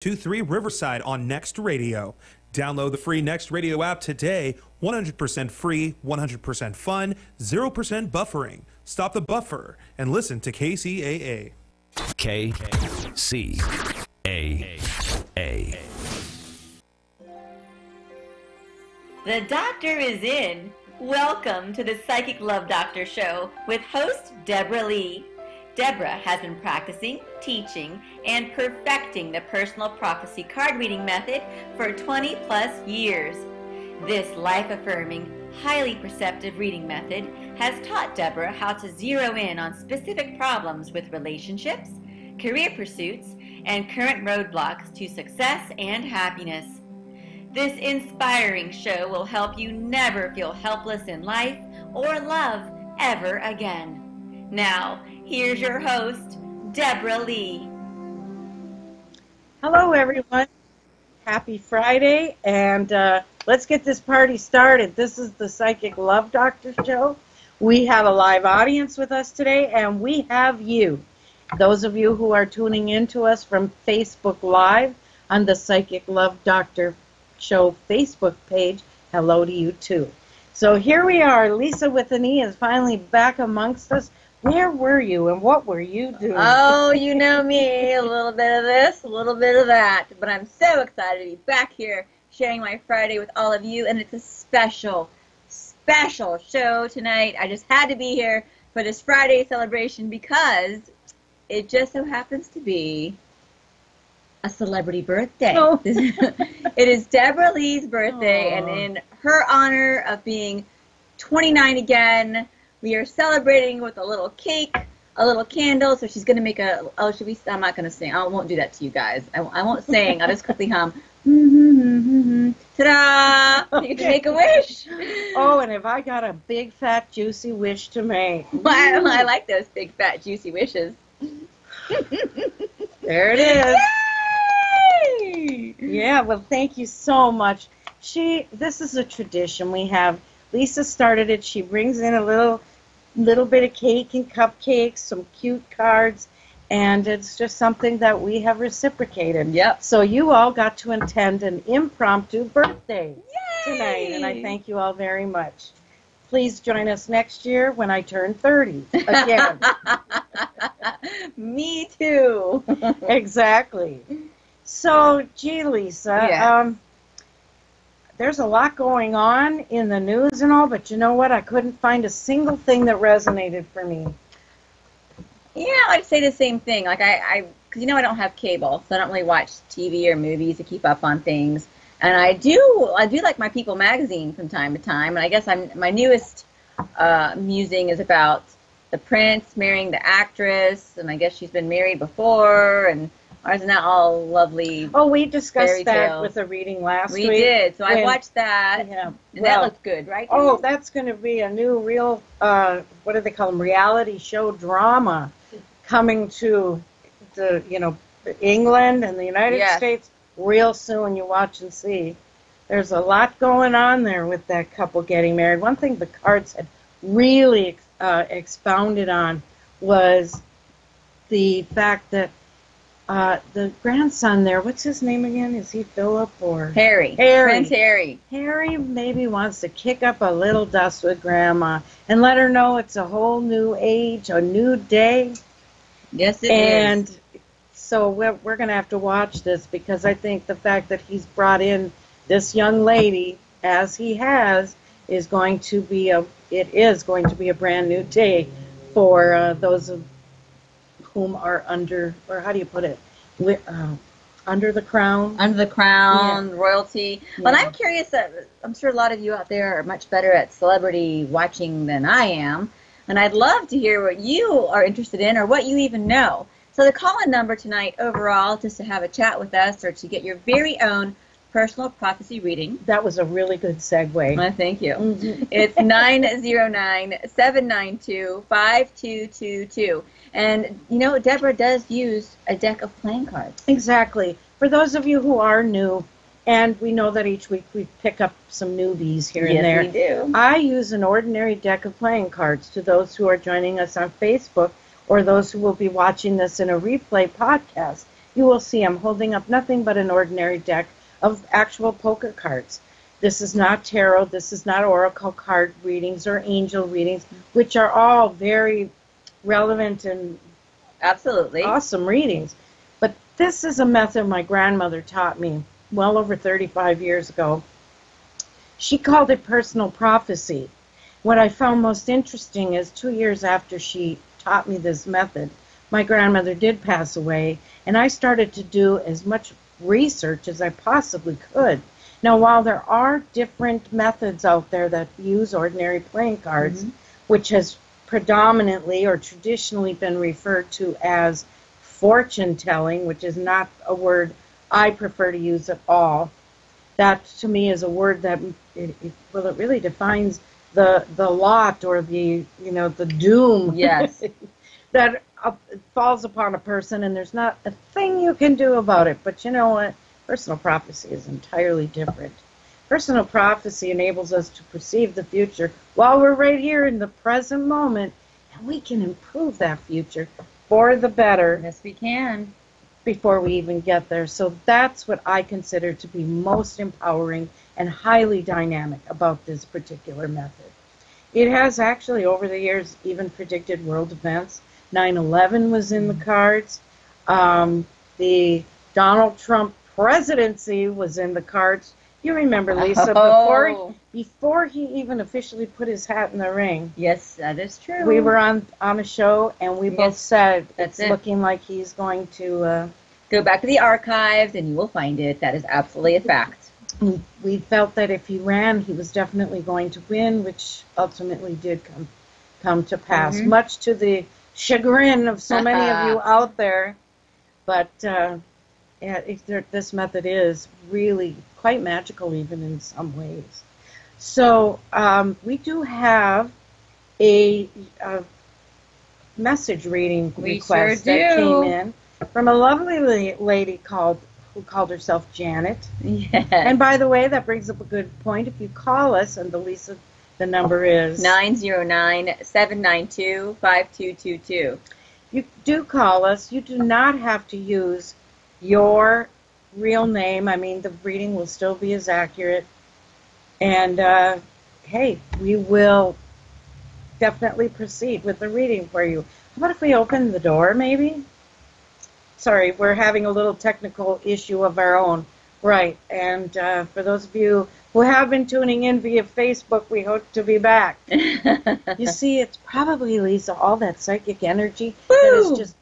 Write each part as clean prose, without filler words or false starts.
623 Riverside on Next Radio. Download the free Next Radio app today. 100% free, 100% fun, 0% buffering. Stop the buffer and listen to KCAA. Kcaa. The doctor is in. Welcome to the Psychic Love Doctor Show with host Deborah Lee. Deborah has been practicing, teaching, and perfecting the personal prophecy card reading method for 20 plus years. This life-affirming, highly perceptive reading method has taught Deborah how to zero in on specific problems with relationships, career pursuits, and current roadblocks to success and happiness. This inspiring show will help you never feel helpless in life or love ever again. Now, here's your host, Deborah Lee. Hello, everyone. Happy Friday, and let's get this party started. This is the Psychic Love Doctor Show. We have a live audience with us today, and we have you. Those of you who are tuning in to us from Facebook Live on the Psychic Love Doctor Show Facebook page, hello to you too. So here we are. Lisa with an E is finally back amongst us. Where were you and what were you doing? Oh, you know me, a little bit of this, a little bit of that. But I'm so excited to be back here sharing my Friday with all of you. And it's a special, special show tonight. I just had to be here for this Friday celebration because it just so happens to be a celebrity birthday. Oh. It is Deborah Lee's birthday, and in her honor of being 29 again, we are celebrating with a little cake, a little candle. So she's going to make a, oh, should we, I'm not going to sing. I won't do that to you guys. I won't sing. I'll just quickly hum. Ta-da! You can make a wish. Oh, and have I got a big, fat, juicy wish to make? I like those big, fat, juicy wishes. There it is. Yay! Yeah, well, thank you so much. This is a tradition we have. Lisa started it. She brings in a little bit of cake and cupcakes, some cute cards, and it's just something that we have reciprocated. Yep. So you all got to attend an impromptu birthday tonight, and I thank you all very much. Please join us next year when I turn 30 again. Me too. Exactly. So, gee, Lisa, there's a lot going on in the news and all, but you know what? I couldn't find a single thing that resonated for me. Yeah, I'd say the same thing. Like because you know I don't have cable, so I don't really watch TV or movies to keep up on things. And I do like my People magazine from time to time. And I guess my newest musing is about the prince marrying the actress, and I guess she's been married before, and isn't that all lovely? Oh, we discussed that with the reading last week. We did. So I watched that. Yeah. And that looked good, right? Oh, that's going to be a new real, what do they call them, reality show drama coming to England and the United States real soon. You watch and see. There's a lot going on there with that couple getting married. One thing the cards had really expounded on was the fact that the grandson there, what's his name again? Is he Philip or? Harry. Prince Harry. Harry maybe wants to kick up a little dust with Grandma and let her know it's a whole new age, a new day. Yes, it is. And so we're going to have to watch this, because I think the fact that he's brought in this young lady, as he has, is going to be a brand new day for those of whom are under, or how do you put it, under the crown. Under the crown, royalty. Yeah. Well, I'm curious, I'm sure a lot of you out there are much better at celebrity watching than I am, and I'd love to hear what you are interested in or what you even know. So the call-in number tonight overall, just to have a chat with us or to get your very own personal prophecy reading. That was a really good segue. Well, thank you. It's 909-792-5222. And, you know, Deborah does use a deck of playing cards. Exactly. For those of you who are new, and we know that each week we pick up some newbies here and there. Yes, we do. I use an ordinary deck of playing cards to those who are joining us on Facebook or those who will be watching this in a replay podcast. you will see I'm holding up nothing but an ordinary deck of actual poker cards. This is not tarot. This is not oracle card readings or angel readings, which are all very relevant and Absolutely awesome readings. But this is a method my grandmother taught me well over 35 years ago. She called it personal prophecy. What I found most interesting is 2 years after she taught me this method, my grandmother did pass away, and I started to do as much research as I possibly could. Now, while there are different methods out there that use ordinary playing cards, which has predominantly or traditionally been referred to as fortune telling, which is not a word I prefer to use at all. That to me is a word that it really defines the lot or the the doom yes that falls upon a person, and there's not a thing you can do about it. But you know what? Personal prophecy is entirely different. Personal prophecy enables us to perceive the future while we're right here in the present moment, and we can improve that future for the better. Yes, we can. Before we even get there. So that's what I consider to be most empowering and highly dynamic about this particular method. It has actually, over the years, even predicted world events. 9/11 was in the cards. The Donald Trump presidency was in the cards. You remember, Lisa, before he even officially put his hat in the ring. Yes, that is true. We were on a show, and we both said that's it's looking like he's going to... Go back to the archives, and you will find it. That is absolutely a fact. We felt that if he ran, he was definitely going to win, which ultimately did come to pass, much to the chagrin of so many of you out there. But this method is really quite magical, even in some ways. So we do have a message reading request that came in from a lovely lady who called herself Janet. Yes. And by the way, that brings up a good point. If you call us, and the number is 909-792-5222. You do call us. You do not have to use your real name. I mean, the reading will still be as accurate. And hey, we will definitely proceed with the reading for you. How about if we open the door, maybe? Sorry, we're having a little technical issue of our own. Right, and for those of you who have been tuning in via Facebook, we hope to be back. You see, it's probably, Lisa, all that psychic energy that is just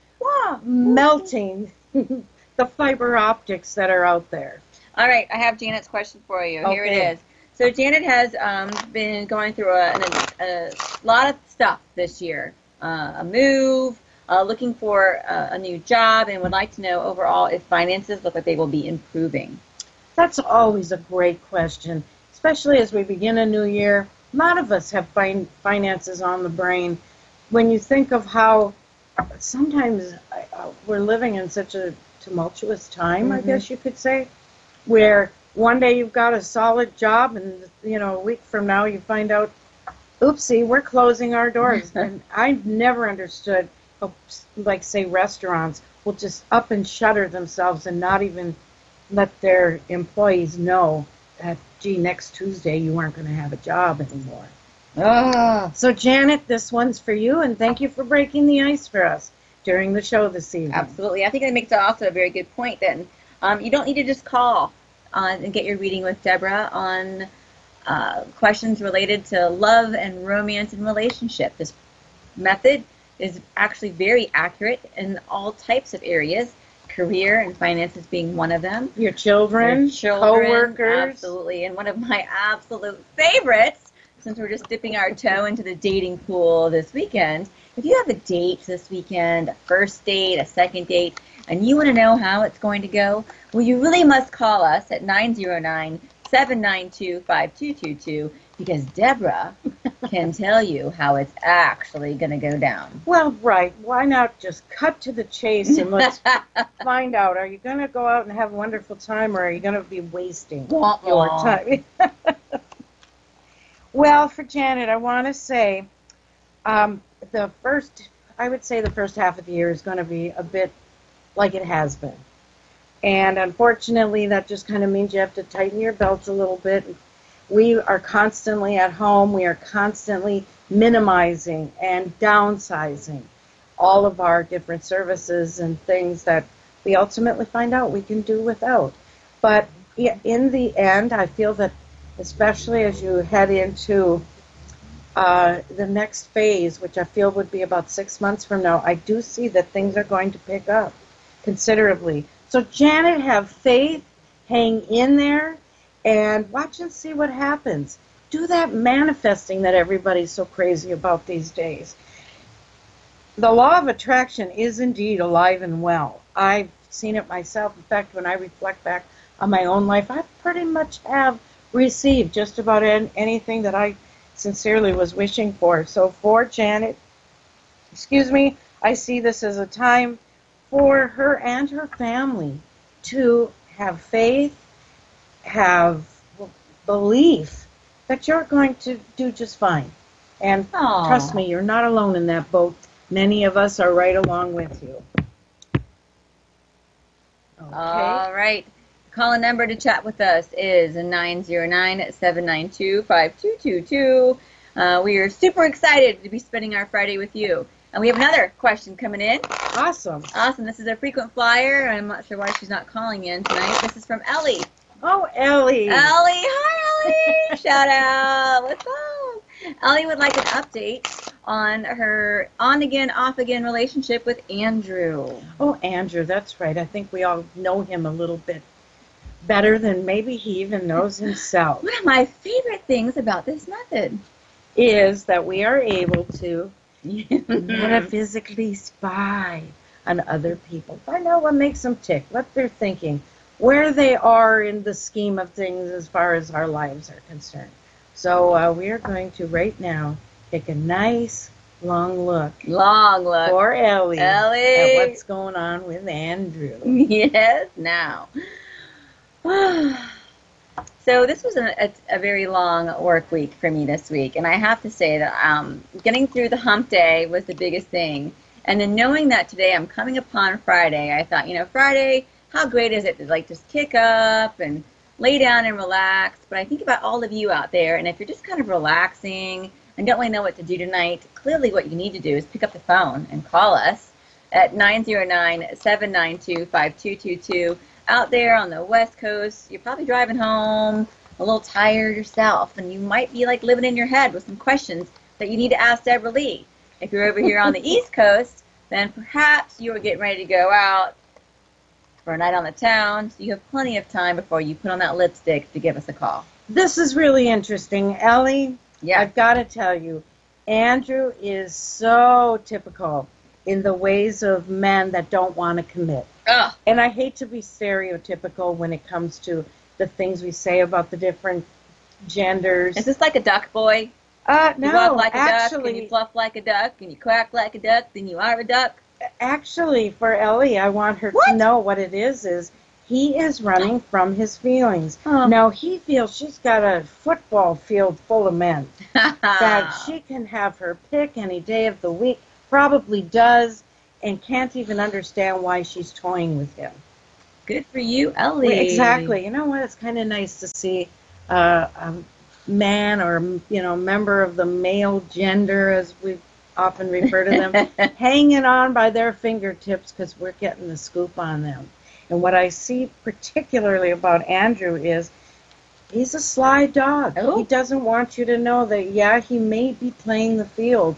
melting the fiber optics that are out there. All right, I have Janet's question for you. Here it is. So Janet has been going through a lot of stuff this year. A move, looking for a new job, and would like to know overall if finances look like they will be improving. That's always a great question, especially as we begin a new year. A lot of us have finances on the brain. When you think of how sometimes we're living in such a tumultuous time, I guess you could say, where one day you've got a solid job, and a week from now you find out, oopsie, we're closing our doors. And I never understood how, like, say, restaurants will just up and shutter themselves and not even let their employees know that, gee, next Tuesday you aren't going to have a job anymore. So, Janet, this one's for you, and thank you for breaking the ice for us during the show this evening. Absolutely. I think that makes also a very good point then. You don't need to just call and get your reading with Deborah on questions related to love and romance and relationship. This method is actually very accurate in all types of areas, career and finances being one of them. Your children, co-workers. Absolutely. And one of my absolute favorites, since we're just dipping our toe into the dating pool this weekend, if you have a date this weekend, a first date, a second date, and you want to know how it's going to go, well, you really must call us at 909-792-5222, because Deborah can tell you how it's actually going to go down. Well, right. Why not just cut to the chase and let's find out. Are you going to go out and have a wonderful time, or are you going to be wasting your time? Well, for Janet, I want to say I would say the first half of the year is going to be a bit like it has been. And unfortunately, that just kind of means you have to tighten your belts a little bit. We are constantly at home. We are constantly minimizing and downsizing all of our different services and things that we ultimately find out we can do without. But in the end, I feel that especially as you head into the next phase, which I feel would be about 6 months from now, I do see that things are going to pick up considerably. So Janet, have faith, hang in there, and watch and see what happens. Do that manifesting that everybody's so crazy about these days. The law of attraction is indeed alive and well. I've seen it myself. In fact, when I reflect back on my own life, I pretty much have received just about anything that I sincerely was wishing for. So for Janet, I see this as a time for her and her family to have faith, have belief that you're going to do just fine. And Aww. Trust me, you're not alone in that boat. Many of us are right along with you. Okay. All right. Call-in number to chat with us is 909-792-5222. We are super excited to be spending our Friday with you. And we have another question coming in. Awesome. Awesome. This is a frequent flyer. I'm not sure why she's not calling in tonight. This is from Ellie. Oh, Ellie. Ellie. Hi, Ellie. Shout out. What's up? Ellie would like an update on her on-again, off-again relationship with Andrew. Oh, Andrew, that's right. I think we all know him a little bit better than maybe he even knows himself. One of my favorite things about this method is that we are able to metaphysically spy on other people. Find out what makes them tick, what they're thinking, where they are in the scheme of things as far as our lives are concerned. So we are going to right now take a nice long look for Ellie at what's going on with Andrew. Yes, now. So this was a very long work week for me this week, and I have to say that getting through the hump day was the biggest thing. And then knowing that today I'm coming upon Friday, I thought, Friday, how great is it to just kick up and lay down and relax? But I think about all of you out there, and if you're just kind of relaxing and don't really know what to do tonight, clearly what you need to do is pick up the phone and call us at 909-792-5222. Out there on the West Coast, you're probably driving home a little tired yourself, and you might be living in your head with some questions that you need to ask Deborah Lee. If you're over here on the East Coast, then perhaps you are getting ready to go out for a night on the town, so you have plenty of time before you put on that lipstick to give us a call. This is really interesting. Ellie, yeah. I've got to tell you, Andrew is so typical in the ways of men that don't want to commit. Ugh. And I hate to be stereotypical when it comes to the things we say about the different genders. Is this like a duck boy? No, you walk like a actually, duck, and you fluff like a duck, and you quack like a duck, then you are a duck. Actually, for Ellie, I want her to know what it is he is running from his feelings. Oh. Now, he feels she's got a football field full of men, that she can have her pick any day of the week, probably does, and can't even understand why she's toying with him. Good for you, Ellie. Well, exactly. You know what? It's kind of nice to see a man or, member of the male gender, as we often refer to them, hanging on by their fingertips because we're getting the scoop on them. And what I see particularly about Andrew is he's a sly dog. Oh. He doesn't want you to know that, yeah, he may be playing the field,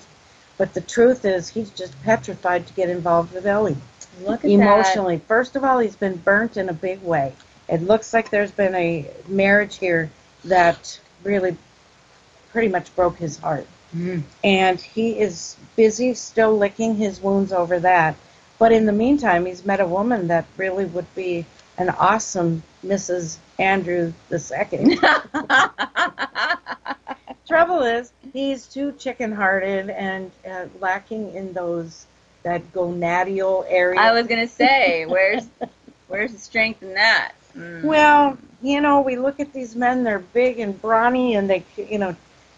but the truth is he's just petrified to get involved with Ellie. Look at emotionally. that. First of all, he's been burnt in a big way. It looks like there's been a marriage here that really pretty much broke his heart. Mm. And he is busy still licking his wounds over that. But in the meantime, he's met a woman that really would be an awesome Mrs. Andrew II. Trouble is, he's too chicken-hearted and lacking in that gonadial area. I was gonna say, where's the strength in that? Mm. Well, we look at these men; they're big and brawny, and they,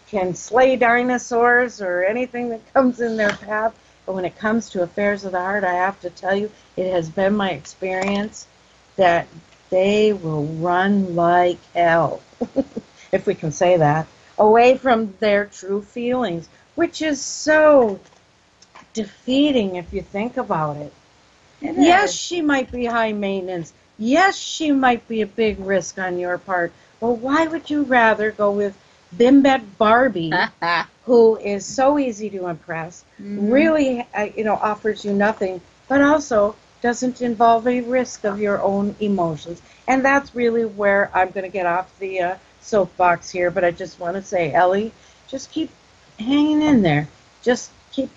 can slay dinosaurs or anything that comes in their path. But when it comes to affairs of the heart, I have to tell you, it has been my experience that they will run like hell, if we can say that, away from their true feelings, which is so defeating if you think about it. Yes, she might be high maintenance. Yes, she might be a big risk on your part. Well, why would you rather go with Bimbet Barbie, who is so easy to impress, really, offers you nothing, but also doesn't involve a risk of your own emotions? And that's really where I'm going to get off the soapbox here, but I just want to say, Ellie, just keep hanging in there. Just keep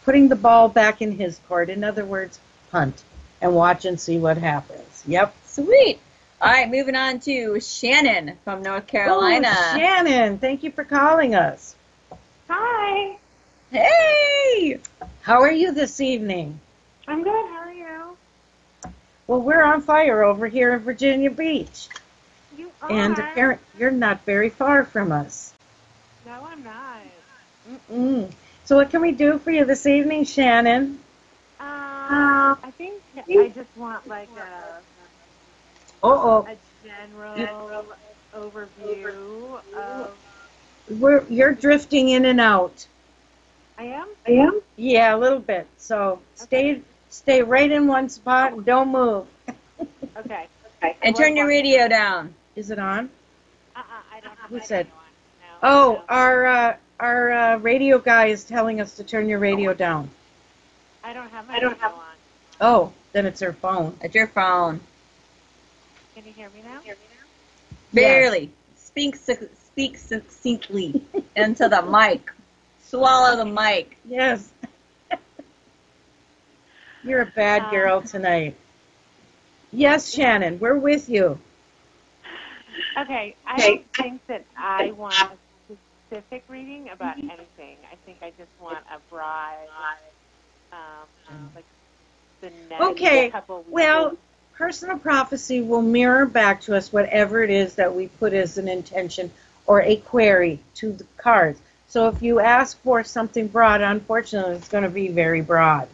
putting the ball back in his court. In other words, hunt and watch and see what happens. Yep. Sweet. All right, moving on to Shannon from North Carolina. Oh, Shannon, thank you for calling us. Hi. Hey! How are you this evening? I'm good. How are you? Well, we're on fire over here in Virginia Beach. You are. And apparently you're not very far from us. No, I'm not. So what can we do for you this evening, Shannon? I think I just want like a general overview of... You're drifting in and out. I am? Yeah, a little bit. So stay right in one spot and don't move. Okay. And turn your radio down. Is it on? I don't have Who my said? radio on. No, Oh, our radio guy is telling us to turn your radio down. I don't have my radio on. Oh, then it's her phone. It's your phone. Can you hear me now? Barely. Speak succinctly into the mic. Swallow the mic. Yes. You're a bad girl tonight. Yes, Shannon, we're with you. Okay, I don't think that I want a specific reading about anything. I think I just want a broad, like the next couple weeks. Well, personal prophecy will mirror back to us whatever it is that we put as an intention or a query to the cards. So if you ask for something broad, unfortunately, it's going to be very broad.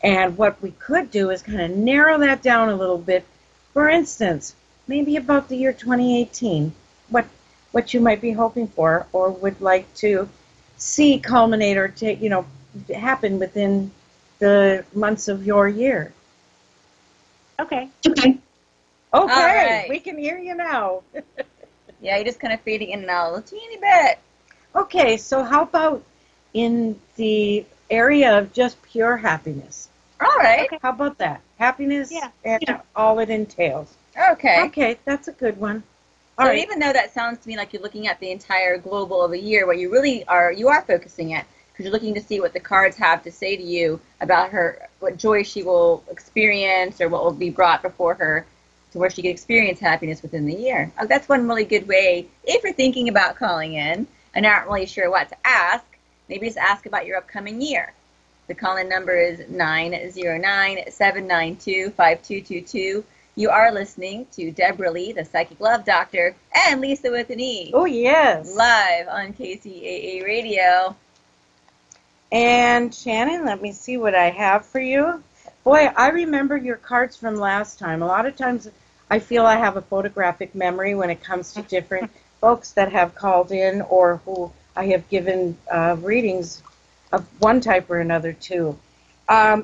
And what we could do is kind of narrow that down a little bit. For instance, maybe about the year 2018, what you might be hoping for or would like to see culminate or happen within the months of your year. Okay. All right. We can hear you now. Yeah, you're just kind of fading in and out a teeny bit. Okay, so how about in the area of just pure happiness? All right. How about that? Happiness Yeah. and all it entails. Okay. Okay, that's a good one. So All right. even though that sounds to me like you're looking at the entire global of a year, what you really are, you are focusing at, because you're looking to see what the cards have to say to you about her, what joy she will experience or what will be brought before her to where she can experience happiness within the year. Oh, that's one really good way, if you're thinking about calling in and aren't really sure what to ask, maybe just ask about your upcoming year. The call-in number is 909-792-5222. You are listening to Deborah Lee, the Psychic Love Doctor, and Lisa with an E. Oh, yes. Live on Kcaa Radio. And Shannon, let me see what I have for you. Boy, I remember your cards from last time. A lot of times I feel I have a photographic memory when it comes to different folks that have called in or who I have given readings of one type or another to.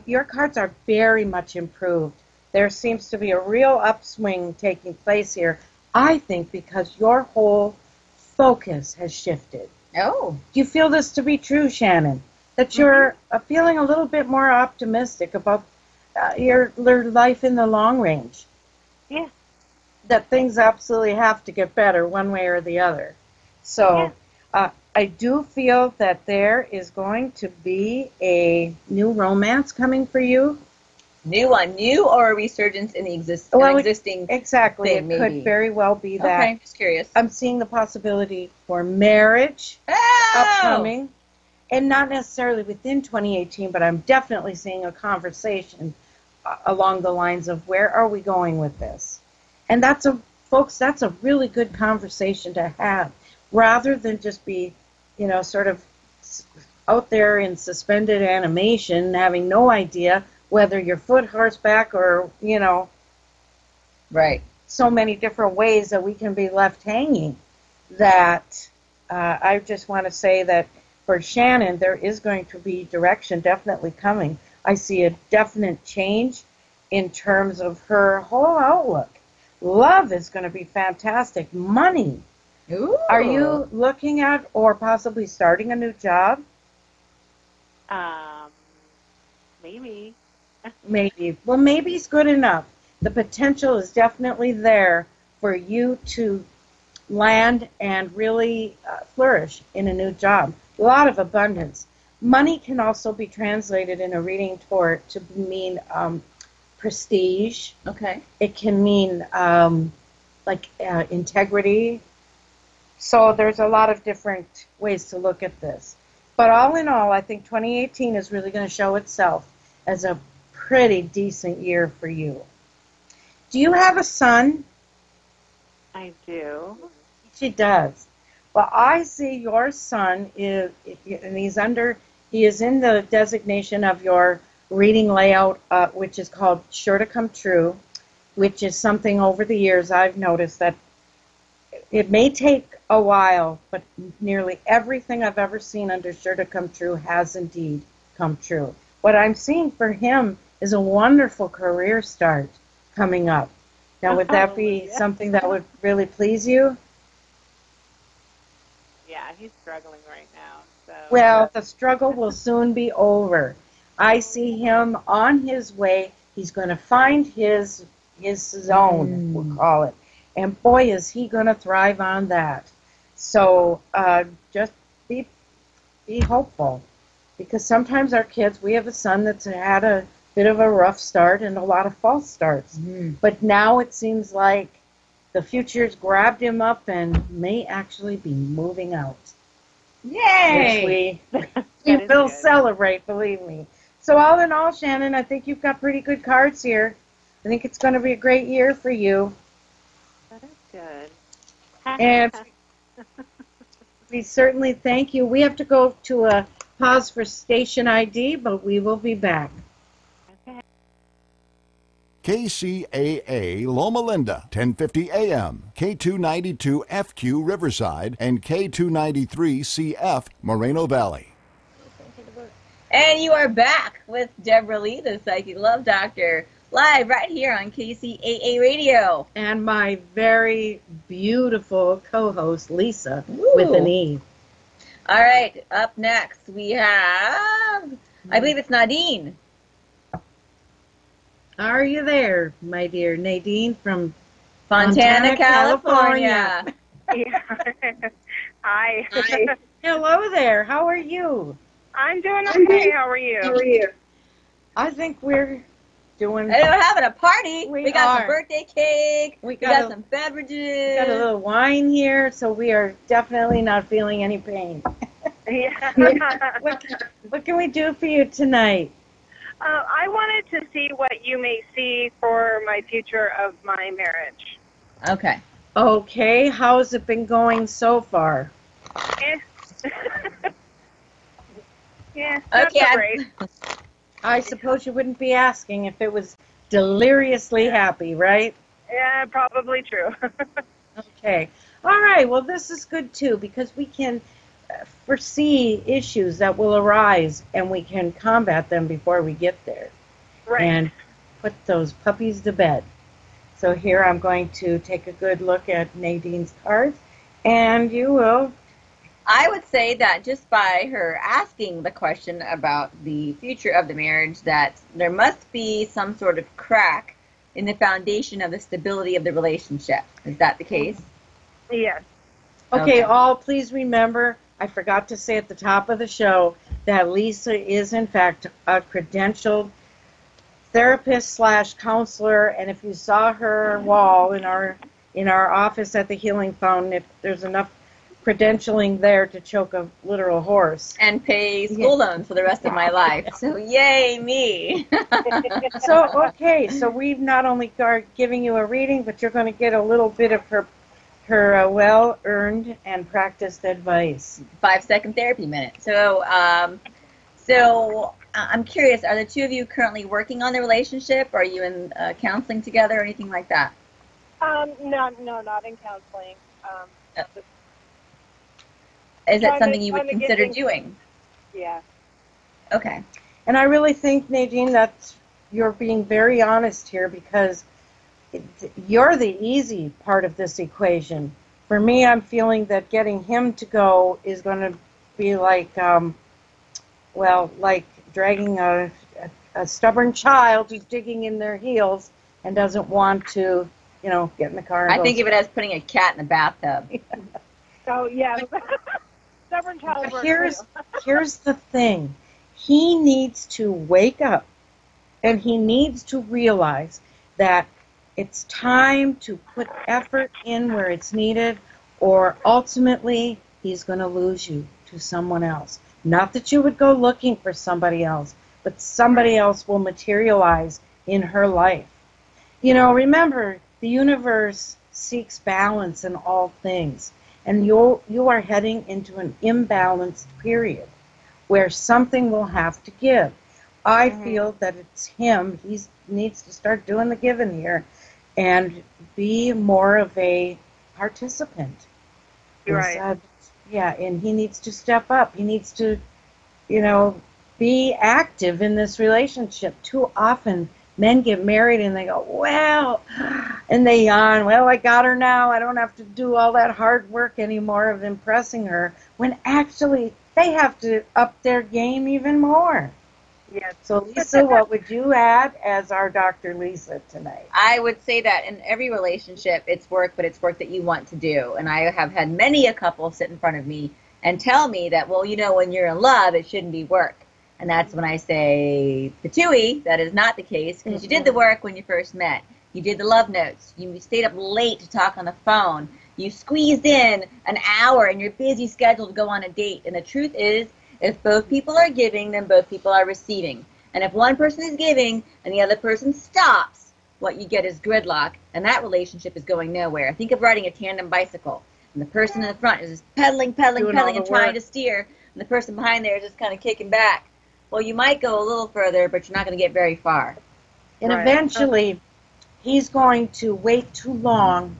Your cards are very much improved. There seems to be a real upswing taking place here, I think, because your whole focus has shifted. Oh. Do you feel this to be true, Shannon? That you're feeling a little bit more optimistic about your life in the long range? Yeah. That things absolutely have to get better one way or the other. So I do feel that there is going to be a new romance coming for you. New or a resurgence in the existing Exactly. thing, It maybe. could very well be that. Okay, just curious. I'm seeing the possibility for marriage upcoming. And not necessarily within 2018, but I'm definitely seeing a conversation along the lines of where are we going with this? And that's a really good conversation to have, rather than just be, sort of out there in suspended animation, having no idea whether you're foot horseback or, Right. so many different ways that we can be left hanging that I just want to say that for Shannon, there is going to be direction definitely coming. I see a definite change in terms of her whole outlook. Love is going to be fantastic. Money. Ooh. Are you looking at or possibly starting a new job? Maybe. Maybe. Well, maybe it's good enough. The potential is definitely there for you to land and really flourish in a new job. A lot of abundance. Money can also be translated in a reading to mean prestige. Okay. It can mean integrity. So there's a lot of different ways to look at this. But all in all, I think 2018 is really going to show itself as a pretty decent year for you. Do you have a son? I do. She does. Well, I see your son is, and he is in the designation of your reading layout, which is called Sure to Come True, which is something over the years I've noticed that it may take a while, but nearly everything I've ever seen under Sure to Come True has indeed come true. What I'm seeing for him is a wonderful career start coming up. Now, would that be something that would really please you? Yeah, he's struggling right now. So. Well, the struggle will soon be over. I see him on his way. He's going to find his zone, we'll call it. And boy, is he going to thrive on that. So just be hopeful. Because sometimes our kids, we have a son that's had a bit of a rough start and a lot of false starts. But now it seems like the future's grabbed him up and may actually be moving out. Yay! Which we will celebrate, believe me. So all in all, Shannon, I think you've got pretty good cards here. I think it's going to be a great year for you. That is good. And we certainly thank you. We have to go to a pause for station ID, but we will be back. Okay. KCAA Loma Linda, 1050 AM, K292 FQ Riverside, and K293 CF Moreno Valley. And you are back with Deborah Lee, the Psychic Love Doctor, live right here on KCAA Radio. And my very beautiful co-host, Lisa, with an E. All right, up next we have, I believe it's Nadine. Are you there, my dear Nadine from Fontana, California. Hi. Hello there. How are you? I'm doing okay. How are you? I think we're doing... Hey, we're having a party. We got are. some birthday cake. We got some beverages. We got a little wine here, so we are definitely not feeling any pain. Yeah. What can we do for you tonight? I wanted to see what you may see for my future of my marriage. Okay. Okay. How's it been going so far? Yeah, not Okay, so great. I suppose you wouldn't be asking if it was deliriously happy, right? Yeah, probably true. Okay. All right. Well, this is good, too, because we can foresee issues that will arise, and we can combat them before we get there. Right. And put those puppies to bed. So here I'm going to take a good look at Nadine's cards, and you will... I would say that just by her asking the question about the future of the marriage, that there must be some sort of crack in the foundation of the stability of the relationship. Is that the case? Yes. Okay, all please remember, I forgot to say at the top of the show that Lisa is in fact a credentialed therapist/counselor, and if you saw her wall in our office at the Healing Fountain, if there's enough credentialing there to choke a literal horse. And pay school loans for the rest of my life. So yay me. So we've not only giving you a reading, but you're going to get a little bit of her well-earned and practiced advice. 5-second therapy minute. So I'm curious, are the two of you currently working on the relationship? Are you in counseling together or anything like that? No, not in counseling. Just Is that something you would trying to get consider things- doing? Yeah. Okay. And I really think, Nadine, that you're being very honest here, because you're the easy part of this equation. For me, I'm feeling that getting him to go is going to be like, like dragging a stubborn child who's digging in their heels and doesn't want to, get in the car and I go. think of it as putting a cat in the bathtub. So, yeah. Stubborn child work, Here's the thing. He needs to wake up, and he needs to realize that it's time to put effort in where it's needed, or ultimately he's going to lose you to someone else. Not that you would go looking for somebody else, but somebody else will materialize in her life. Remember, the universe seeks balance in all things, and you are heading into an imbalanced period where something will have to give. I feel that it's him. He needs to start doing the giving here and be more of a participant. You're right. Yeah, and he needs to step up. He needs to, be active in this relationship. Too often, men get married and they go, well, and they yawn, well, I got her now. I don't have to do all that hard work anymore of impressing her, when actually they have to up their game even more. Yes. So, Lisa, what would you add as our Dr. Lisa tonight? I would say that in every relationship, it's work, but it's work that you want to do. And I have had many a couple sit in front of me and tell me that, well, when you're in love, it shouldn't be work. And that's when I say, patooey, that is not the case, because you did the work when you first met. You did the love notes. You stayed up late to talk on the phone. You squeezed in an hour in your busy schedule to go on a date. And the truth is, if both people are giving, then both people are receiving. And if one person is giving and the other person stops, what you get is gridlock, and that relationship is going nowhere. Think of riding a tandem bicycle, and the person in the front is just pedaling, and trying to steer, and the person behind there is just kind of kicking back. Well, you might go a little further, but you're not going to get very far. And eventually, he's going to wait too long.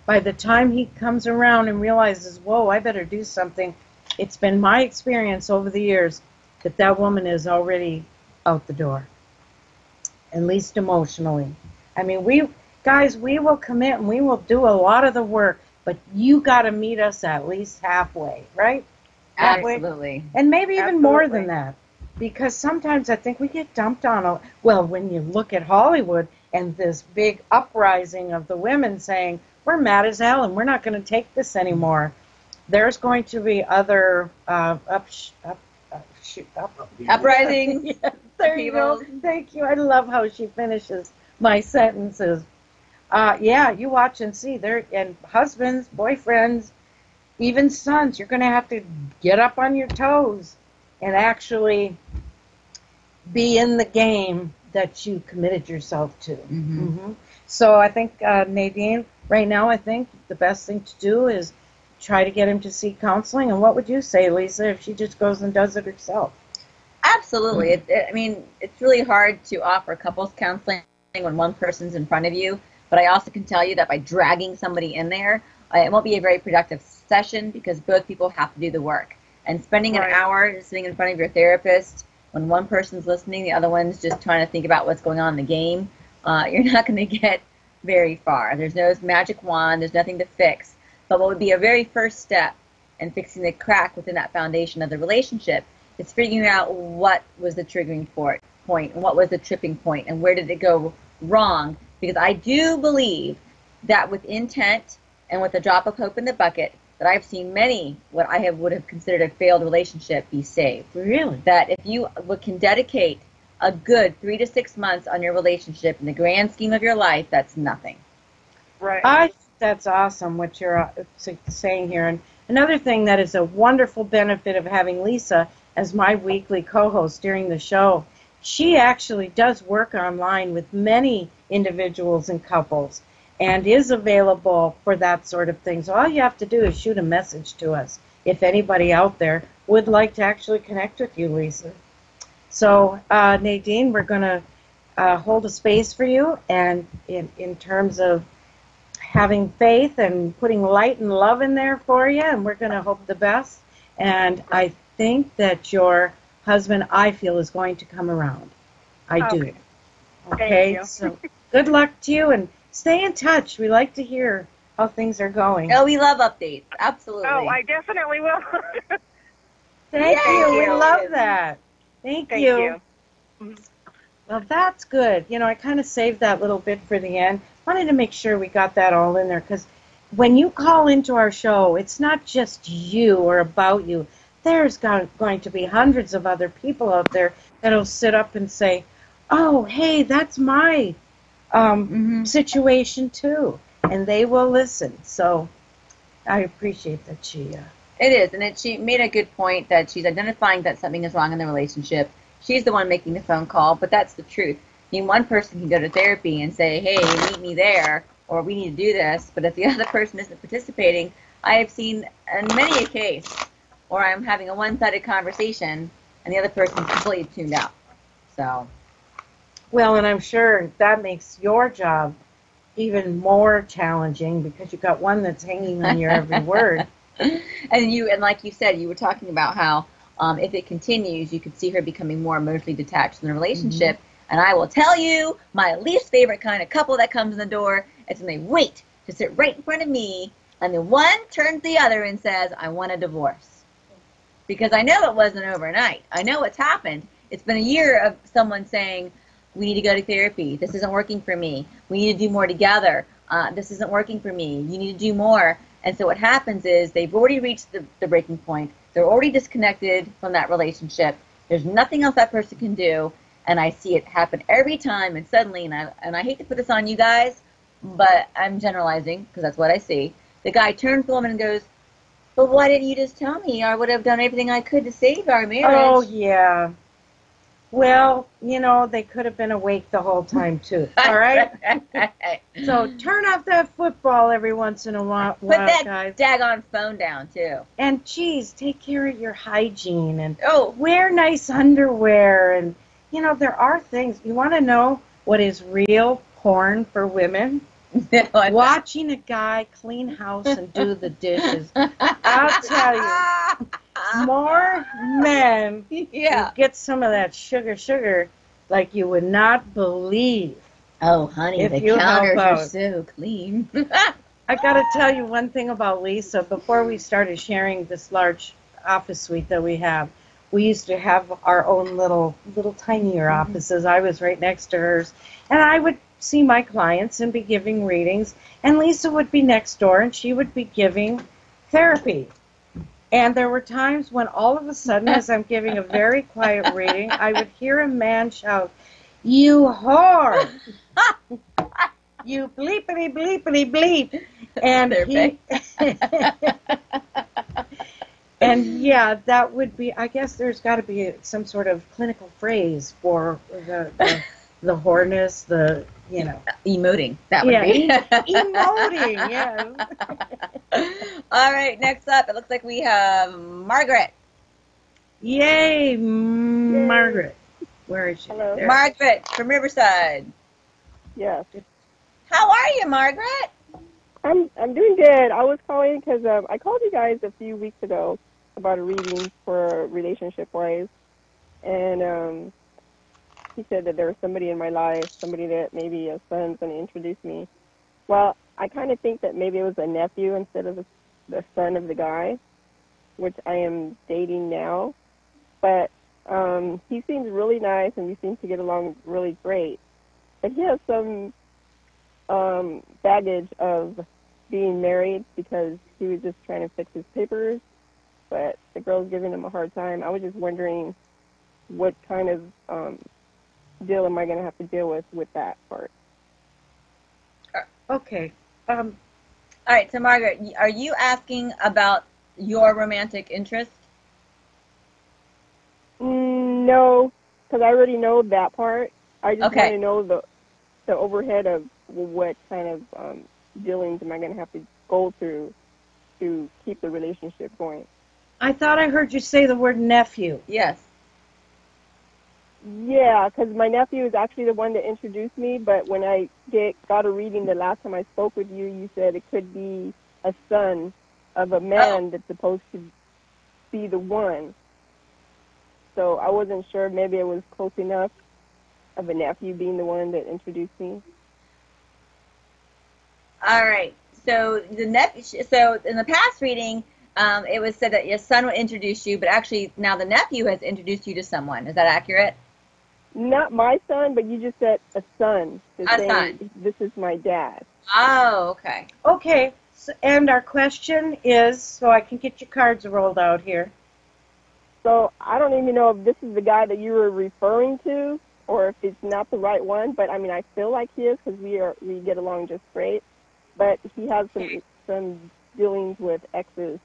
By the time he comes around and realizes, whoa, I better do something, it's been my experience over the years that woman is already out the door, at least emotionally. I mean, we will commit and we will do a lot of the work, but you got to meet us at least halfway, right? Halfway. Absolutely. And maybe even more than that, because sometimes I think we get dumped on. When you look at Hollywood and this big uprising of the women saying, we're mad as hell and we're not going to take this anymore, there's going to be other uprising. Yeah, there you go. Thank you. I love how she finishes my sentences. You watch and see. And husbands, boyfriends, even sons, you're going to have to get up on your toes and actually be in the game that you committed yourself to. So I think, Nadine, right now I think the best thing to do is try to get him to seek counseling. And what would you say, Lisa, if she just goes and does it herself? Absolutely. It's really hard to offer couples counseling when one person's in front of you, but I also can tell you that by dragging somebody in there, it won't be a very productive session, because both people have to do the work. And spending an hour sitting in front of your therapist when one person's listening, the other one's just trying to think about what's going on in the game, you're not going to get very far. There's no magic wand. There's nothing to fix. But what would be a very first step in fixing the crack within that foundation of the relationship is figuring out what was the triggering point and what was the tripping point and where did it go wrong. Because I do believe that with intent and with a drop of hope in the bucket, that I've seen many what I would have considered a failed relationship be saved. Really? That if you can dedicate a good 3 to 6 months on your relationship in the grand scheme of your life, that's nothing. Right. I think that's awesome what you're saying here. And another thing that is a wonderful benefit of having Lisa as my weekly co-host during the show, she actually does work online with many individuals and couples and is available for that sort of thing. So all you have to do is shoot a message to us if anybody out there would like to actually connect with you, Lisa. So, Nadine, we're going to hold a space for you, and in terms of having faith and putting light and love in there for you, and we're going to hope the best. And I think that your husband, I feel, is going to come around. I do. Okay, Thank you. so good luck to you, and stay in touch. We like to hear how things are going. Oh, we love updates. Absolutely. Oh, I definitely will. Thank Yay. you. We love that. Thank you. Well, that's good. You know, I kind of saved that little bit for the end. Wanted to make sure we got that all in there, because when you call into our show, it's not just you or about you. There's going to be hundreds of other people out there that'll sit up and say, oh, hey, that's my situation too. And they will listen. So I appreciate that she... It is, and she made a good point that she's identifying that something is wrong in the relationship. She's the one making the phone call, but that's the truth. I mean, one person can go to therapy and say, hey, meet me there, or we need to do this, but if the other person isn't participating, I have seen in many a case where I'm having a one-sided conversation and the other person's completely tuned out. So, well, and I'm sure that makes your job even more challenging because you've got one that's hanging on your every word. And like you said, you were talking about how if it continues, you could see her becoming more emotionally detached in the relationship. And I will tell you, my least favorite kind of couple that comes in the door is when they wait to sit right in front of me, and the one turns the other and says, I want a divorce. Because I know it wasn't overnight. I know what's happened. It's been a year of someone saying, we need to go to therapy. This isn't working for me. We need to do more together. This isn't working for me. You need to do more. And so what happens is they've already reached the breaking point. They're already disconnected from that relationship. There's nothing else that person can do. And I see it happen every time. And suddenly, and I hate to put this on you guys, but I'm generalizing because that's what I see. The guy turns to the woman and goes, but why didn't you just tell me? I would have done everything I could to save our marriage. Oh, yeah. Well, you know, they could have been awake the whole time, too. All right? So turn off that football every once in a while, Put that guys. daggone phone down, too. And, geez, take care of your hygiene and wear nice underwear. And, you know, there are things. You want to know what is real porn for women? Watching a guy clean house and do the dishes. I'll tell you, more men get some of that sugar like you would not believe. Oh, honey, the counters are so clean. I got to tell you one thing about Lisa. Before we started sharing this large office suite that we have, we used to have our own little tinier offices. I was right next to hers, and I would see my clients and be giving readings, and Lisa would be next door and she would be giving therapy. And there were times when all of a sudden, as I'm giving a very quiet reading, I would hear a man shout, "You whore! You bleepity bleepity bleep!" And and yeah, that would be, I guess there's got to be some sort of clinical phrase for the whoreness, emoting. That would be. Emoting, yes. All right, next up, it looks like we have Margaret. Yay, Margaret. Where is she? Hello. There. Margaret from Riverside. Yes. How are you, Margaret? I'm doing good. I was calling because I called you guys a few weeks ago about a reading for relationship-wise, and he said that there was somebody in my life, somebody that maybe a son's going to introduce me. Well, I kind of think that maybe it was a nephew instead of the son of the guy, which I am dating now. But he seems really nice, and we seem to get along really great. But he has some baggage of being married because he was just trying to fix his papers, but the girl's giving him a hard time. I was just wondering what kind of deal am I going to have to deal with that part? Okay. All right, so Margaret, are you asking about your romantic interest? No, because I already know that part. I just Okay. want to know the overhead of what kind of dealings am I going to have to go through to keep the relationship going. I thought I heard you say the word nephew. Yes. Yeah, because my nephew is actually the one that introduced me, but when I got a reading the last time I spoke with you, you said it could be a son of a man that's supposed to be the one. So I wasn't sure. Maybe it was close enough of a nephew being the one that introduced me. All right. So so in the past reading, it was said that your son would introduce you, but actually now the nephew has introduced you to someone. Is that accurate? Not my son, but you just said a son. Son. This is my dad. Oh, okay. Okay, so, and our question is, so I can get your cards rolled out here. So I don't even know if this is the guy that you were referring to, or if it's not the right one. But I mean, I feel like he is because we get along just great. But he has some dealings with exes,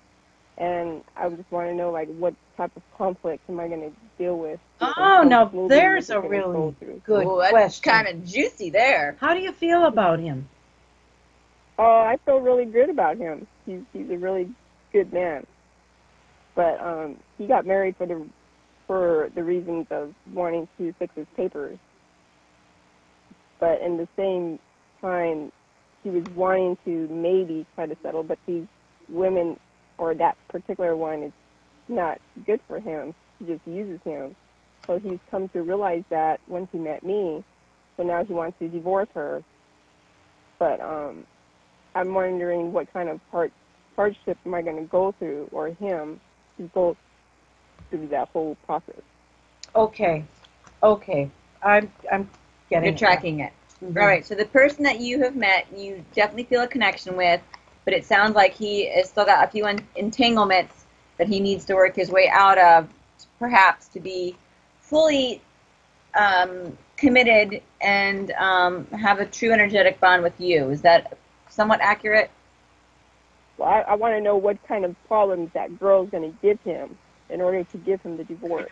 and I just want to know like what type of conflict am I going to deal with? Oh, now there's a really good Ooh, that's question. kind of juicy there. How do you feel about him? Oh, I feel really good about him. He's a really good man. But he got married for the reasons of wanting to fix his papers. But in the same time, he was wanting to maybe try to settle, but these women, or that particular one, is not good for him. He just uses him. So he's come to realize that once he met me, so now he wants to divorce her. But I'm wondering what kind of hardship am I going to go through, or him, to go through that whole process. Okay, I'm getting. You're tracking it. Mm-hmm. All right. So the person that you have met, you definitely feel a connection with, but it sounds like he has still got a few entanglements that he needs to work his way out of, perhaps to be fully committed and have a true energetic bond with you. Is that somewhat accurate? Well, I want to know what kind of problems that girl's going to give him in order to give him the divorce.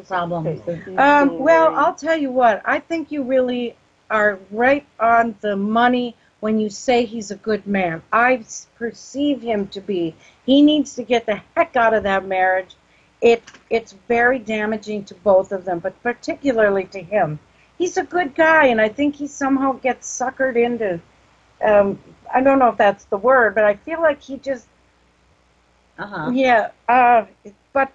Problems. Well, I'll tell you what. I think you really are right on the money when you say he's a good man. I perceive him to be. He needs to get the heck out of that marriage. It's very damaging to both of them, but particularly to him. He's a good guy, and I think he somehow gets suckered into, I don't know if that's the word, but I feel like he just, yeah, but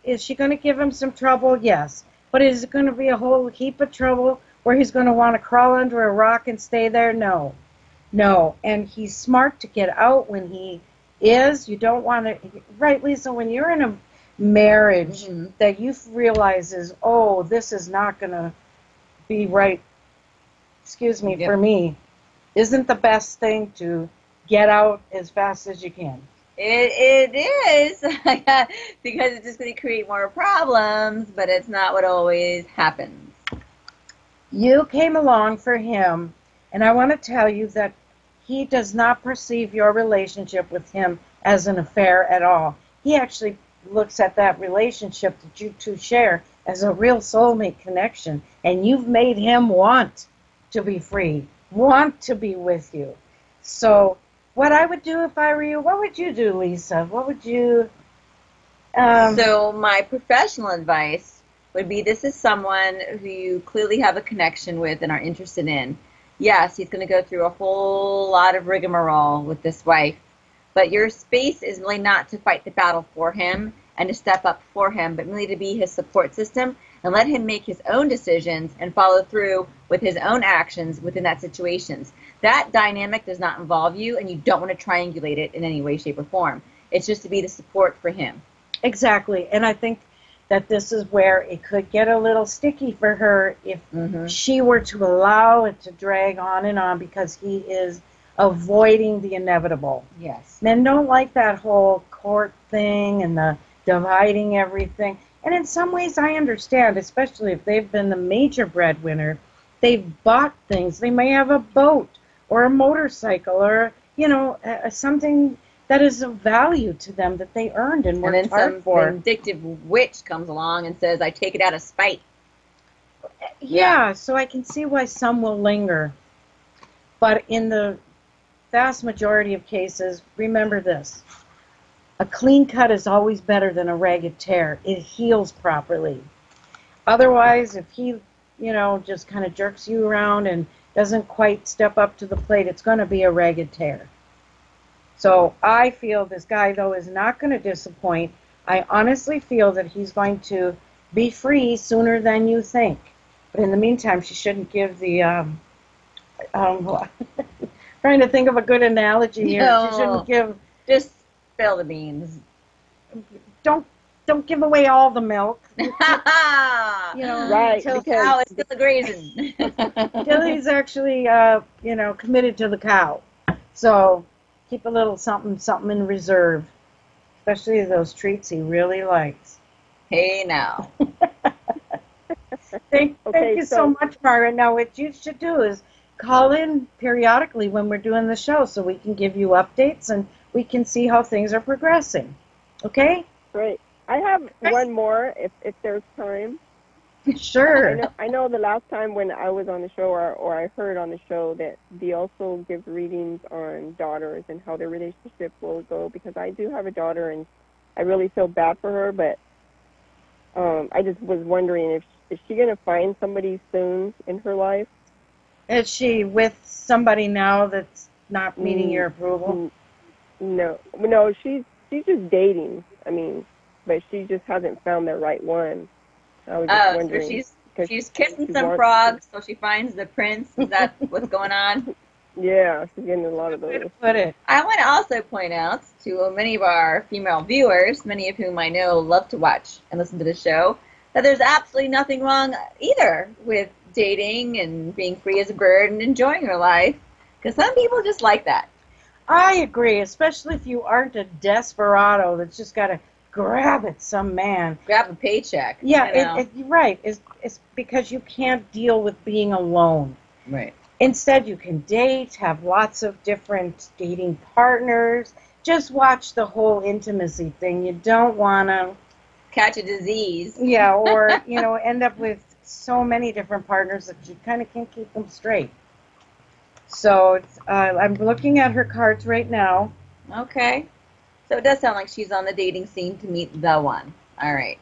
is she going to give him some trouble? Yes. But is it going to be a whole heap of trouble where he's going to want to crawl under a rock and stay there? No. No. And he's smart to get out when he is. You don't want to, right, Lisa, when you're in a marriage that you realize is, oh, this is not going to be right, excuse me, for me, isn't the best thing to get out as fast as you can. It is, because it's just going to create more problems, but it's not what always happens. You came along for him, and I want to tell you that he does not perceive your relationship with him as an affair at all. He actually looks at that relationship that you two share as a real soulmate connection, and you've made him want to be free, want to be with you. So what I would do if I were you, what would you do, Lisa? What would you... So my professional advice would be, this is someone who you clearly have a connection with and are interested in. Yes, he's going to go through a whole lot of rigmarole with this wife, but your space is really not to fight the battle for him and to step up for him, but really to be his support system and let him make his own decisions and follow through with his own actions within that situation. That dynamic does not involve you, and you don't want to triangulate it in any way, shape, or form. It's just to be the support for him. Exactly, and I think that this is where it could get a little sticky for her if she were to allow it to drag on because he is avoiding the inevitable. Yes. Men don't like that whole court thing and the dividing everything. And in some ways I understand, especially if they've been the major breadwinner. They've bought things. They may have a boat or a motorcycle or, you know, something that is of value to them that they earned and worked hard for. And then some vindictive witch comes along and says, I take it out of spite. Yeah, so I can see why some will linger. But in the vast majority of cases, remember this. A clean cut is always better than a ragged tear. It heals properly. Otherwise, if he, just kind of jerks you around and doesn't quite step up to the plate, it's going to be a ragged tear. So I feel this guy, though, is not going to disappoint. I honestly feel that he's going to be free sooner than you think. But in the meantime, she shouldn't give the, trying to think of a good analogy here. No. She shouldn't give, Just spill the beans. don't give away all the milk. Right, Till because cow is still grazing. Till he's actually, committed to the cow. So keep a little something in reserve, especially those treats he really likes. Hey now. Thank you so much, Margaret. Now, what you should do is call in periodically when we're doing the show so we can give you updates and we can see how things are progressing. Okay? Great. I have one more if there's time. Sure. I know the last time when I was on the show or I heard on the show that they also give readings on daughters and how their relationship will go, because I do have a daughter and I really feel bad for her, but I just was wondering if is she going to find somebody soon in her life? Is she with somebody now that's not meeting your approval? No, she's just dating. I mean, but she just hasn't found the right one. I was just wondering. So she's kissing some frogs, so she finds the prince. Is that what's going on? Yeah, she's getting a lot of those. Put it. I want to also point out to many of our female viewers, many of whom I know love to watch and listen to the show, that there's absolutely nothing wrong either with dating and being free as a bird and enjoying your life, because some people just like that. I agree, especially if you aren't a desperado that's just got to grab at some man. Grab a paycheck. Yeah, right. It's because you can't deal with being alone. Right. Instead, you can date, have lots of different dating partners. Just watch the whole intimacy thing. You don't want to catch a disease. Yeah, or, end up with so many different partners that you kind of can't keep them straight. So I'm looking at her cards right now. Okay. So it does sound like she's on the dating scene to meet the one. All right.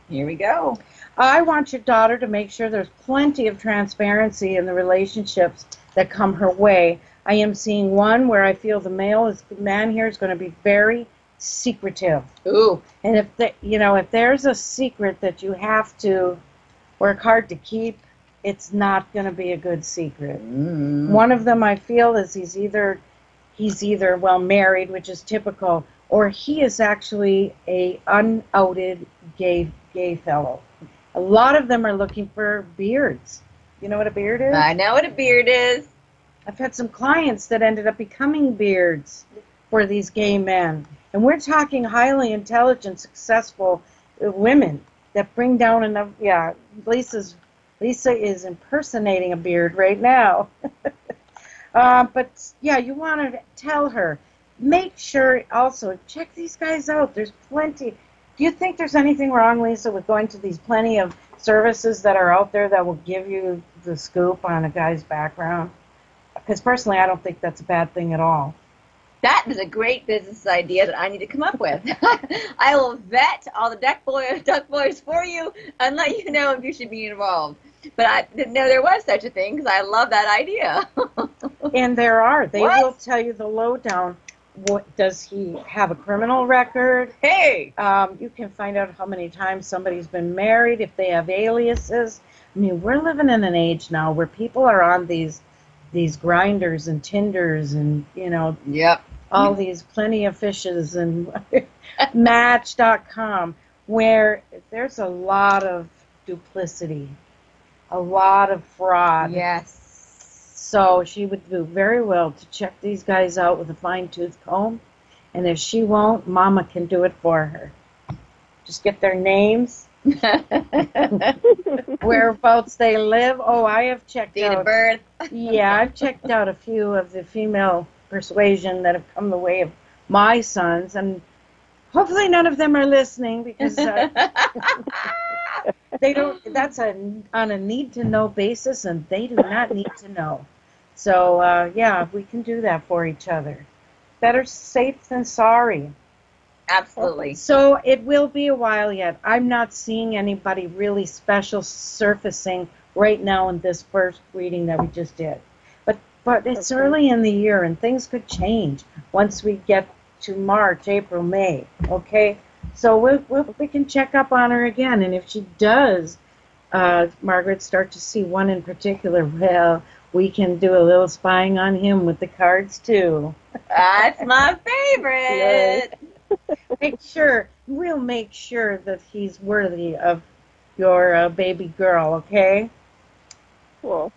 Here we go. I want your daughter to make sure there's plenty of transparency in the relationships that come her way. I am seeing one where I feel the man here is going to be very secretive. Ooh. And if there's a secret that you have to work hard to keep, it's not going to be a good secret. Mm. One of them I feel is he's either well married, which is typical, or he is actually a unouted gay fellow. A lot of them are looking for beards. You know what a beard is? I know what a beard is. I've had some clients that ended up becoming beards for these gay men. And we're talking highly intelligent, successful women that bring down enough. Yeah, Lisa is impersonating a beard right now. But yeah, you want to tell her. Make sure also, check these guys out. There's plenty. Do you think there's anything wrong, Lisa, with going to these plenty of services that are out there that will give you the scoop on a guy's background? Because personally, I don't think that's a bad thing at all. That is a great business idea that I need to come up with. I will vet all the duck boys for you and let you know if you should be involved. But I didn't know there was such a thing because I love that idea. And there are. They will tell you the lowdown. Does he have a criminal record? Hey! You can find out how many times somebody's been married, if they have aliases. I mean, we're living in an age now where people are on these grinders and Tinders and, Yep. all these plenty of fishes and Match.com, where there's a lot of duplicity, a lot of fraud. Yes. So she would do very well to check these guys out with a fine-tooth comb. And if she won't, Mama can do it for her. Just get their names, whereabouts they live. Oh, I have checked Date out. of birth. Yeah, I've checked out a few of the female persuasion that have come the way of my sons. And hopefully none of them are listening because they don't. That's on a need-to-know basis, and they do not need to know. So, yeah, we can do that for each other. Better safe than sorry. Absolutely. So it will be a while yet. I'm not seeing anybody really special surfacing right now in this first reading that we just did. But it's early in the year, and things could change once we get to March, April, May, okay? So we can check up on her again, and if she does, Margaret, start to see one in particular, well, we can do a little spying on him with the cards, too. That's my favorite. We'll make sure that he's worthy of your baby girl, okay? Cool.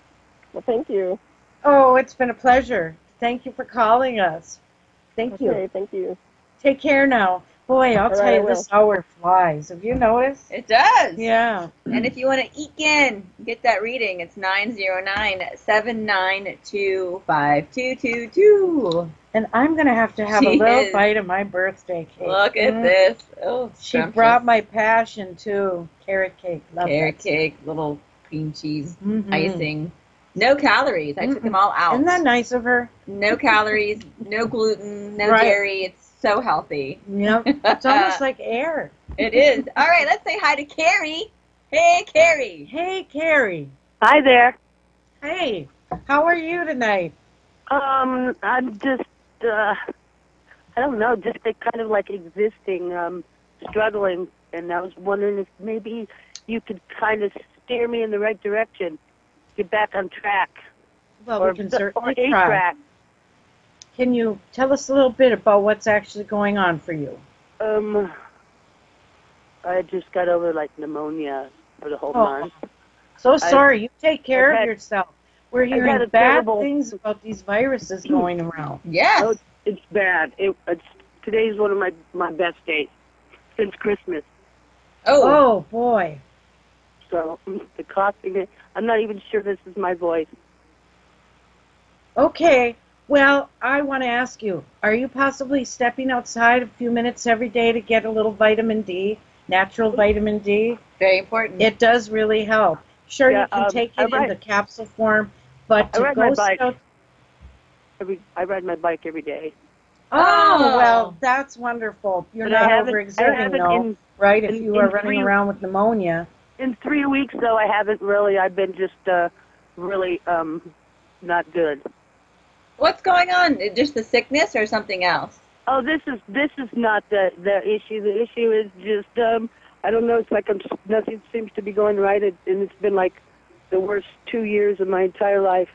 Well, thank you. Oh, it's been a pleasure. Thank you for calling us. Thank you. Okay, thank you. Take care now. Boy, I'll tell you, this hour flies. Have you noticed? It does. Yeah. And if you want to eke in, get that reading, it's 909-792-5222. And I'm going to have a little bite of my birthday cake. Look at this. Oh, she brought my passion, too. Carrot cake. Love carrot cake, little cream cheese, icing. No calories. I took them all out. Isn't that nice of her? No calories, no gluten, no dairy. It's so healthy. Yep. It's almost like air. It is. All right, let's say hi to Carrie. Hey, Carrie. Hey, Carrie. Hi there. Hey, how are you tonight? I'm just, I don't know, just kind of like existing, struggling, and I was wondering if maybe you could kind of steer me in the right direction, get back on track. Well, we can certainly try. Track. Can you tell us a little bit about what's actually going on for you? I just got over like pneumonia for the whole month. So sorry. You take care of yourself. We're hearing bad things about these viruses going around. Yes. Oh, it's bad. Today's one of my best days since Christmas. Oh boy. So the coughing, I'm not even sure this is my voice. Okay. Well, I want to ask you, are you possibly stepping outside a few minutes every day to get a little vitamin D, natural vitamin D? Very important. It does really help. Sure, you can take it in the capsule form, but to go I ride my bike every day. Oh, well, that's wonderful. You're not overexerting, though, right? If you are running around with pneumonia. In 3 weeks, though, I haven't really. I've been just really not good. What's going on? Just the sickness or something else? Oh, this is not the issue. The issue is just I don't know. It's like nothing seems to be going right, and it's been like the worst 2 years of my entire life.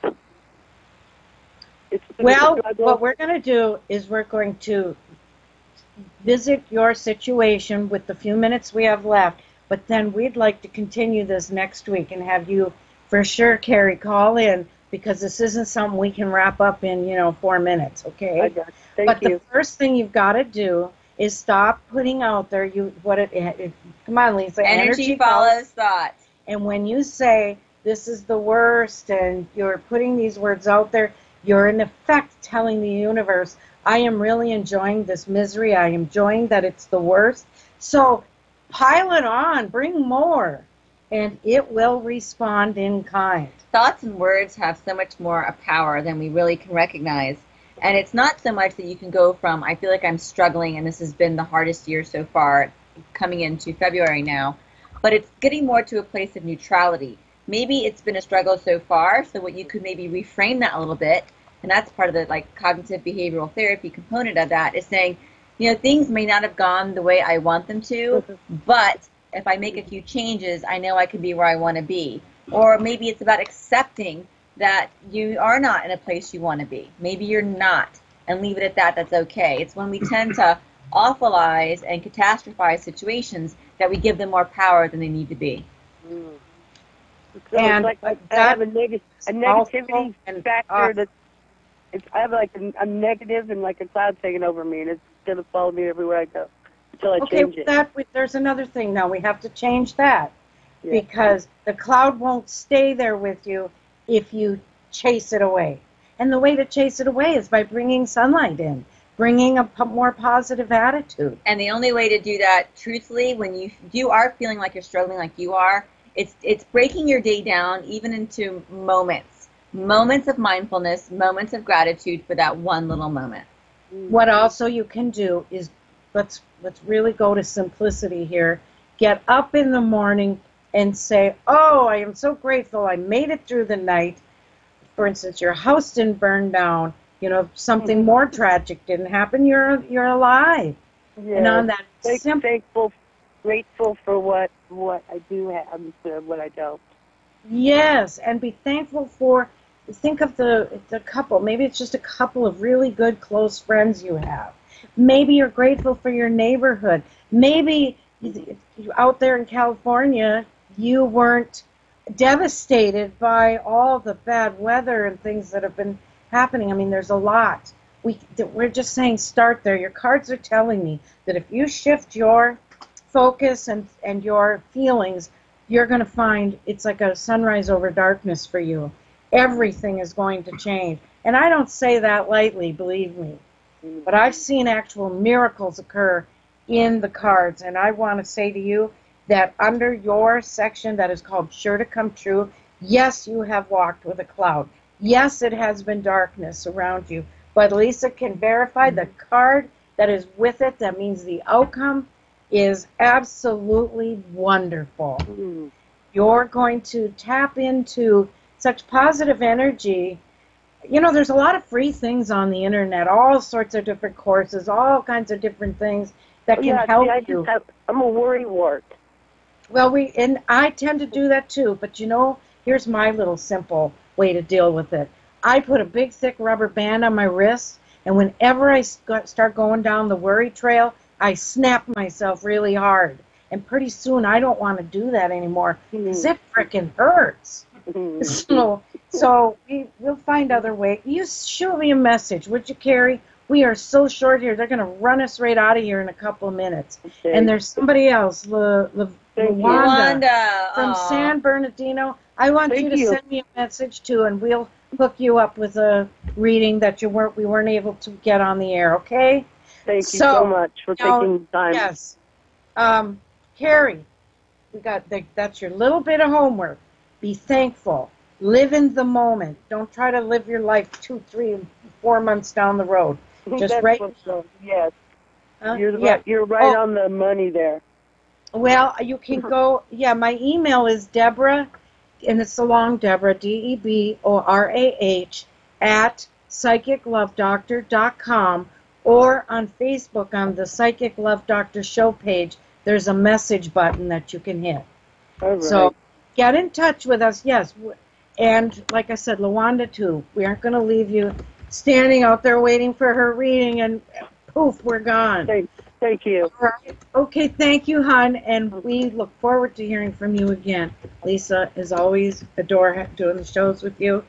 Well, what we're going to do is we're going to visit your situation with the few minutes we have left, but then we'd like to continue this next week and have you, for sure, Carrie, call in, because this isn't something we can wrap up in, 4 minutes, okay? I got it. Thank but you. The first thing you've got to do is stop putting out there, come on, Lisa. Energy follows thought. And when you say, this is the worst, and you're putting these words out there, you're in effect telling the universe, I am really enjoying this misery. I am enjoying that it's the worst. So pile it on. Bring more. And it will respond in kind. Thoughts and words have so much more power than we really can recognize. And it's not so much that you can go from, I feel like I'm struggling and this has been the hardest year so far, coming into February now, but it's getting more to a place of neutrality. Maybe it's been a struggle so far, so what you could maybe reframe that a little bit, and that's part of the cognitive behavioral therapy component of that, is saying, things may not have gone the way I want them to, but if I make a few changes, I know I can be where I want to be. Or maybe it's about accepting that you are not in a place you want to be. Maybe you're not, and leave it at that. That's okay. It's when we tend to awfulize and catastrophize situations that we give them more power than they need to be. So and it's like I have a negativity factor I have a negative and like a cloud hanging over me, and it's going to follow me everywhere I go until I change it. There's another thing now. We have to change that because the cloud won't stay there with you if you chase it away. And the way to chase it away is by bringing sunlight in, bringing a more positive attitude. And the only way to do that, truthfully, when you are feeling like you're struggling like you are, it's breaking your day down even into moments of mindfulness, moments of gratitude for that one little moment. What also you can do is, let's let's really go to simplicity here. Get up in the morning and say, oh, I am so grateful I made it through the night. For instance, your house didn't burn down. You know, something more tragic didn't happen. You're alive. Yeah. And on that thankful, grateful for what I do have instead of what I don't. Yes, and be thankful for, think of the couple. Maybe it's just a couple of really good, close friends you have. Maybe you're grateful for your neighborhood. Maybe out there in California, you weren't devastated by all the bad weather and things that have been happening. I mean, there's a lot. We're just saying start there. Your cards are telling me that if you shift your focus and your feelings, you're going to find it's like a sunrise over darkness for you. Everything is going to change. And I don't say that lightly, believe me. But I've seen actual miracles occur in the cards. And I want to say to you that under your section that is called Sure to Come True, yes, you have walked with a cloud. Yes, it has been darkness around you. But Lisa can verify the card that is with it. That means the outcome is absolutely wonderful. You're going to tap into such positive energy. You know, there's a lot of free things on the internet, all sorts of different courses, all kinds of different things that can help you. I'm a worrywart. Well, and I tend to do that too, but you know, here's my little simple way to deal with it. I put a big thick rubber band on my wrist, and whenever I start going down the worry trail, I snap myself really hard. And pretty soon I don't want to do that anymore because it frickin' hurts. So we'll find other ways. You shoot me a message, would you, Carrie? We are so short here. They're going to run us right out of here in a couple of minutes. Okay. And there's somebody else, Lawanda from San Bernardino. I want you to send me a message too, and we'll hook you up with a reading that we weren't able to get on the air. Okay? Thank you so much for taking time. Yes, Carrie, that's your little bit of homework. Be thankful. Live in the moment. Don't try to live your life 2, 3, 4 months down the road. Just right. Yes. You're right on the money there. Well, you can go. Yeah, my email is Deborah, and it's the long Deborah, DEBORAH @psychiclovedoctor.com, or on Facebook on the Psychic Love Doctor show page. There's a message button that you can hit. All right. So get in touch with us, yes. And like I said, Lawanda too. We aren't going to leave you standing out there waiting for her reading and poof, we're gone. Thank you. All right. Okay, thank you, hon. And we look forward to hearing from you again. Lisa, as always, adore doing the shows with you.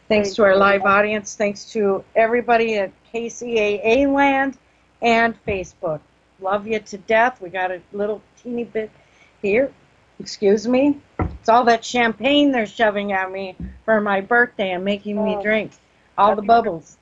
Thanks to our live audience. Thanks to everybody at KCAA Land and Facebook. Love you to death. We got a little teeny bit here. Excuse me. It's all that champagne they're shoving at me for my birthday and making me drink. All the bubbles.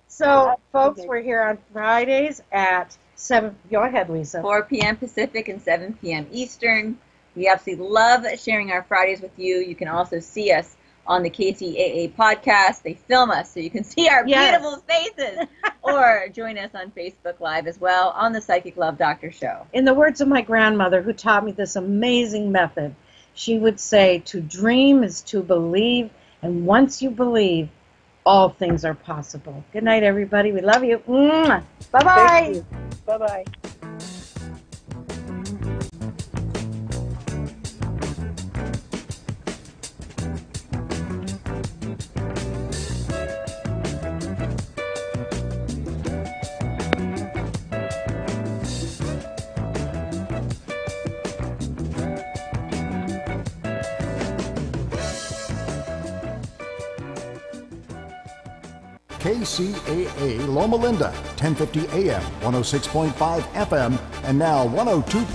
So, folks, we're here on Fridays at 7. Go ahead, Lisa. 4 p.m. Pacific and 7 p.m. Eastern. We absolutely love sharing our Fridays with you. You can also see us on the KCAA podcast. They film us so you can see our beautiful faces. Or join us on Facebook Live as well on the Psychic Love Doctor show. In the words of my grandmother, who taught me this amazing method, she would say, to dream is to believe, and once you believe, all things are possible. Good night, everybody. We love you. Bye-bye. Bye-bye. KCAA Loma Linda, 1050 AM, 106.5 FM, and now 102.